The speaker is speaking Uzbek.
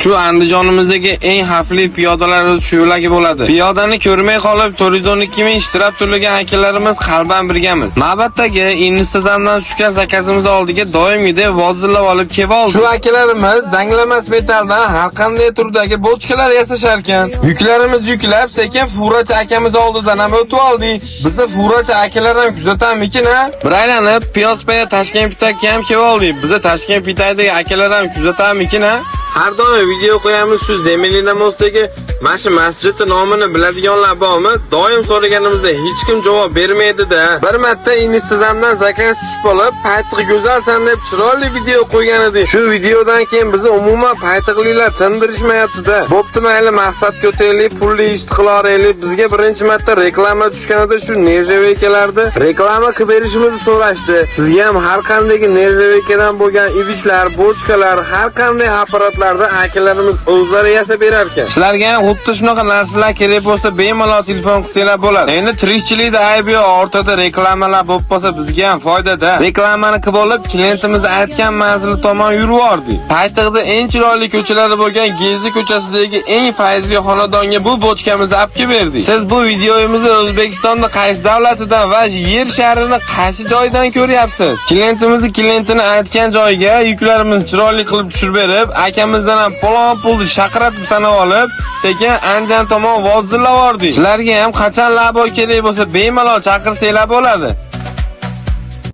Shu Andijonimizdagi eng xavfli piyodalar o'tish yo'lagi bo'ladi. Piyodani ko'rmay qolib 412 ming ishtirok to'lagan akalarimiz qalban birgamiz. Navbatdagi Instagramdan tushgan zakazimiz oldiga doimgidek vozillab olib kelib oldi. Shu akalarimiz zanglamas metaldan har qanday turdagi bochkalar yasashar ekan. Yuklarimiz yuklab, sekin Furachi akamiz oldidan ham o'tib oldik. Bizni Furachi akalar ham kuzatammikin ha? Bir aylanib Piyozpaya Toshkent Pitagga ham kelib oldik. Bizni Toshkent Pitagdagi akalar ham kuzatammikin ha? Har doim video qo'yamiz shu Zemelina mostdagi mana shu masjidni nomini biladiganlar bormi? Doim so'raganimizda hech kim javob bermaydi-da. Bir marta Instagramdan zakaz tushib qolib, "Paytiq go'zalsan" deb chiroyli video qo'ygan edik. Shu videodan keyin bizni umuman paytiqliklar tindirishmayapti-da. Bo'pti, mayli maqsadga o'taylik, pulli ish qilaraylik. Bizga birinchi marta reklama tushganida shu Nerjavekalarda reklama qilib berishimizni so'rashdi. Sizga ham har qanday Nerjavekadan bo'lgan idishlar, bochkalar, har qanday apparatlar akalarimiz o'zlari yasab berar ekan. Sizlarga ham xuddi shunaqa narsalar kerak bo'lsa, bemalol telefon qilsanglar bo'ladi. Endi tirikchilikda ayb yo'q, ortada reklamalar bo'lib qolsa bizga ham foydada. Reklamani qilib olib, klientimiz aytgan manzili tomon yuraverdik. Paytiqda eng chiroyli ko'chalari bo'lgan Gezi ko'chasidagi eng fayzli xonadonga bu bochkamizni olib kelib berdik. Siz bu videomizni O'zbekistonda qaysi davlatidan va yer sharini qaysi joydan ko'ryapsiz? Klientini aytgan joyga yuklarimizni chiroyli qilib tushirib berib, akamizdan ham pulni shaqiratib sanab olib, sekin Andijon tomon vozillavordik. Sizlarga ham qachon labo kerak bo'lsa bemalol chaqirsanglar bo'ladi.